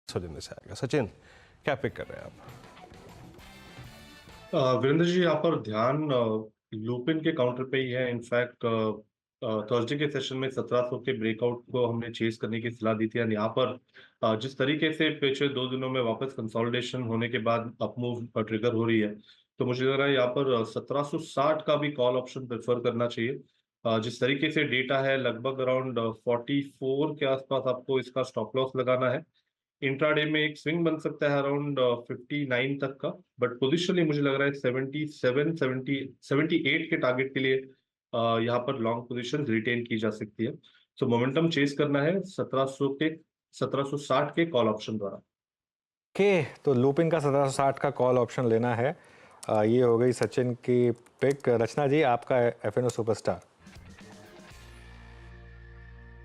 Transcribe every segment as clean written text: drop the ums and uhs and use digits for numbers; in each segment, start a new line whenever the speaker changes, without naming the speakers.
सौजन्य से आएगा। सचिन, क्या पिक कर रहे हैं आप?
वीरेंद्र जी, यहाँ पर ध्यान लुपिन के काउंटर पे ही है। इनफैक्ट थर्सडे के सेशन में 1700 के ब्रेकआउट को हमने चेस करने की सलाह दी थी। और यहाँ पर जिस तरीके से पिछले 2 दिनों में वापस कंसोलिडेशन होने के बाद अपमूव ट्रिगर हो रही है, तो मुझे लग रहा है यहाँ पर 1760 का भी कॉल ऑप्शन प्रेफर करना चाहिए। जिस तरीके से डेटा है, लगभग अराउंड 44 के आसपास आपको इसका स्टॉप लॉस लगाना है। इंट्राडे में एक स्विंग बन सकता है अराउंड 59 तक का, बट पोजिशनली मुझे लग रहा है 77 78 के टारगेट के लिए यहाँ पर लॉन्ग पोजीशन रिटेन की जा सकती है। सो मोमेंटम चेस करना है 1760 के कॉल ऑप्शन द्वारा।
के तो लूपिंग का 1760 का कॉल ऑप्शन लेना है। ये हो गई सचिन की पिक। रचना जी, आपका एफएनओ सुपरस्टार।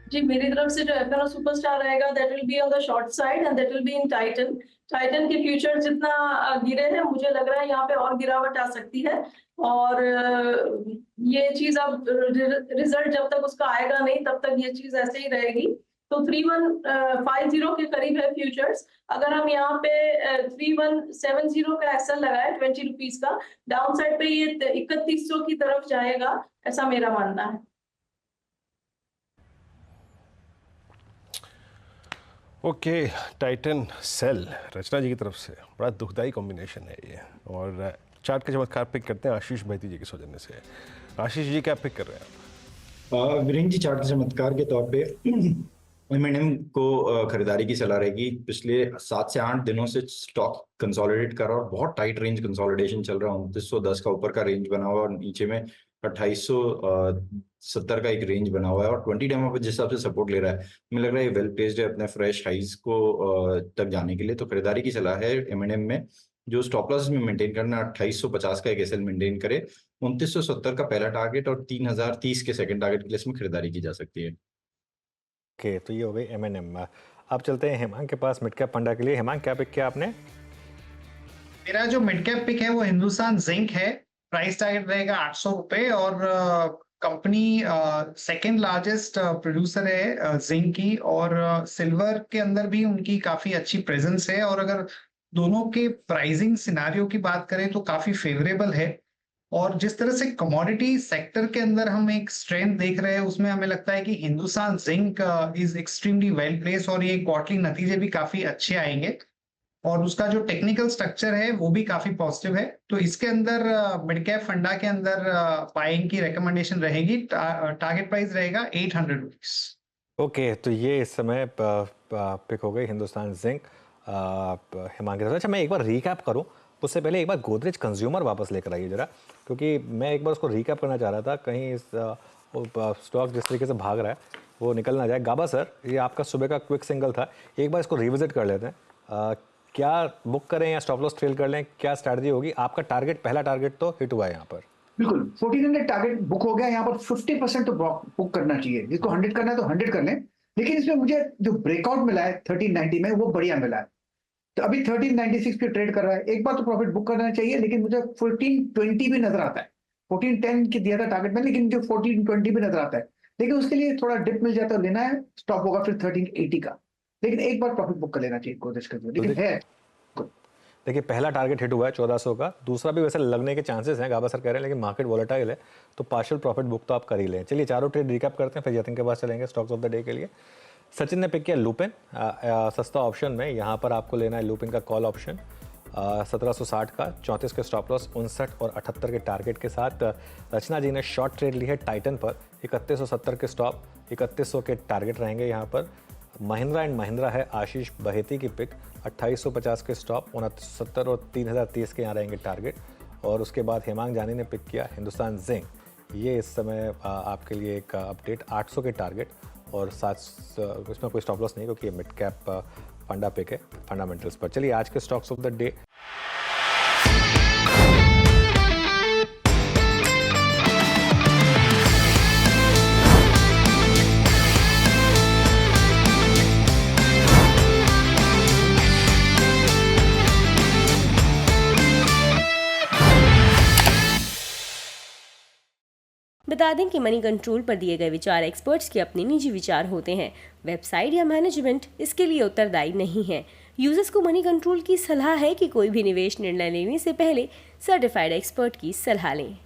जी, मेरी तरफ से जो एफएनओ सुपरस्टार रहेगा, that will be on the short side and that will be in Titan. Titan के फ्यूचर जितना गिरे हैं, मुझे लग रहा है यहाँ पे और गिरावट आ सकती है। और ये चीज अब रिजल्ट जब तक उसका आएगा नहीं, तब तक ये चीज ऐसे ही रहेगी। तो 3150 के करीब है फ्यूचर्स। अगर हम यहाँ पे 3170 का एसएल लगाए 20 रुपीज का, डाउन साइड पे ये 3100 की तरफ जाएगा, ऐसा मेरा मानना है।
ओके, टाइटन सेल रचना जी की तरफ से बड़ा दुखदाई कॉम्बिनेशन है ये। और चार्ट का चमत्कार पिक करते हैं आशीष बहती जी के सौजन्य से। आशीष जी, क्या पिक कर रहे हैं आप?
वीरेंद्र जी, चार्ट के चमत्कार के तौर पे एम&एम को खरीदारी की सलाह रहेगी। पिछले 7 से 8 दिनों से स्टॉक कंसोलिडेट कर रहा है और बहुत टाइट रेंज कंसोलिडेशन चल रहा है। 2910 का ऊपर का रेंज बना हुआ है और नीचे में 2870 का एक रेंज बना हुआ है और 20 डेमो पे जिस हिसाब से सपोर्ट ले रहा है, मुझे लग रहा है वेल प्लेस्ड है अपने फ्रेश हाइज को तक जाने के लिए। तो खरीदारी की सलाह है एम&एम में। जो स्टॉप लॉस में मेंटेन करना, 2850 का एक एसएल मेंटेन करे, 2970 का पहला टारगेट और 3030 के सेकंड टारगेट के लिए इसमें खरीदारी की जा सकती है।
ओके, तो ये हो गई एम&एम। अब चलते हैं हेमांग के पास मिड कैप फंडा के लिए। हेमांग, क्या पिक किया आपने?
मेरा जो मिड कैप पिक है वो हिंदुस्तान जिंक है। प्राइस टारगेट रहेगा 800 रुपए और कंपनी सेकेंड लार्जेस्ट प्रोड्यूसर है जिंक की, और सिल्वर के अंदर भी उनकी काफी अच्छी प्रेजेंस है। और अगर दोनों के प्राइसिंग सिनारियो की बात करें तो काफी फेवरेबल है। और जिस तरह से कमोडिटी सेक्टर के अंदर हम एक स्ट्रेंथ देख रहे हैं, उसमें हमें लगता है कि Hindustan zinc is extremely well place और ये क्वार्टरली नतीजे भी काफी अच्छे आएंगे और उसका जो टेक्निकल स्ट्रक्चर है वो भी काफी पॉजिटिव है। तो इसके अंदर मिड कैप फंडा के अंदर बाइंग की रिकमेंडेशन रहेगी। टारगेट प्राइस रहेगा 800 रुपीज।
ओके, तो ये इस समय पिक हो गई हिंदुस्तान जिंक हेमांग की तरफ से। अच्छा, मैं एक बार रिकैप करूं उससे पहले एक बार गोदरेज कंज्यूमर वापस लेकर आइए जरा, क्योंकि मैं एक बार उसको रिकैप करना चाह रहा था, कहीं इस स्टॉक जिस तरीके से भाग रहा है वो निकल ना जाए। गाबा सर, ये आपका सुबह का क्विक सिंगल था, एक बार इसको रिविजिट कर लेते हैं। क्या बुक करें या स्टॉप लॉस ट्रेल कर लें, क्या स्ट्रैटेजी होगी? आपका टारगेट, पहला टारगेट तो हिट हुआ है यहाँ पर।
बिल्कुल 1400 टारगेट बुक हो गया। यहाँ पर 50% तो बुक करना चाहिए। जिसको 100 करना है तो 100 कर लें, लेकिन इसमें मुझे जो ब्रेकआउट मिला है 1390 में वो बढ़िया मिला है। तो अभी 1396 पे ट्रेड कर रहा है। एक बार तो प्रॉफिट बुक करना चाहिए, लेकिन मुझे 1420 भी नजर आता है। 1410 के दिया था टारगेट में, लेकिन जो 1420 भी नजर आता है, लेकिन उसके लिए थोड़ा डिप मिल जाता है, लेना है। स्टॉप होगा फिर 1380 का, लेकिन एक बार प्रॉफिट बुक कर लेना चाहिए कोशिश करते हुए, लेकिन है।
देखिए, पहला टारगेट हिट हुआ है 1400 का, दूसरा भी वैसे लगने के चांसेस हैं, गाबा सर कह रहे हैं, लेकिन मार्केट वॉलेटाइल है तो पार्शियल प्रॉफिट बुक तो आप कर ही लें। चलिए, चारों ट्रेड रिकैप करते हैं, फिर यतिन के पास चलेंगे स्टॉक्स ऑफ द डे के लिए। सचिन ने पिक किया लुपिन सस्ता ऑप्शन में। यहाँ पर आपको लेना है लुपिन का कॉल ऑप्शन 1760 का, 34 के स्टॉप लॉस, 59 और 78 के टारगेट के साथ। रचना जी ने शॉर्ट ट्रेड ली है टाइटन पर, 3170 के स्टॉप, 3100 के टारगेट रहेंगे यहाँ पर। महिंद्रा एंड महिंद्रा है आशीष बहेती की पिक, 2850 के स्टॉप, 69 और 3030 के यहाँ रहेंगे टारगेट। और उसके बाद हेमांग जानी ने पिक किया हिंदुस्तान जिंक। ये इस समय आपके लिए एक अपडेट, 800 के टारगेट और 700, इसमें कोई स्टॉप लॉस नहीं क्योंकि ये मिड कैप फंडा पिक है फंडामेंटल्स पर। चलिए, आज के स्टॉक्स ऑफ द डे।
बता दें कि मनी कंट्रोल पर दिए गए विचार एक्सपर्ट्स के अपने निजी विचार होते हैं। वेबसाइट या मैनेजमेंट इसके लिए उत्तरदायी नहीं है। यूजर्स को मनी कंट्रोल की सलाह है कि कोई भी निवेश निर्णय लेने से पहले सर्टिफाइड एक्सपर्ट की सलाह लें।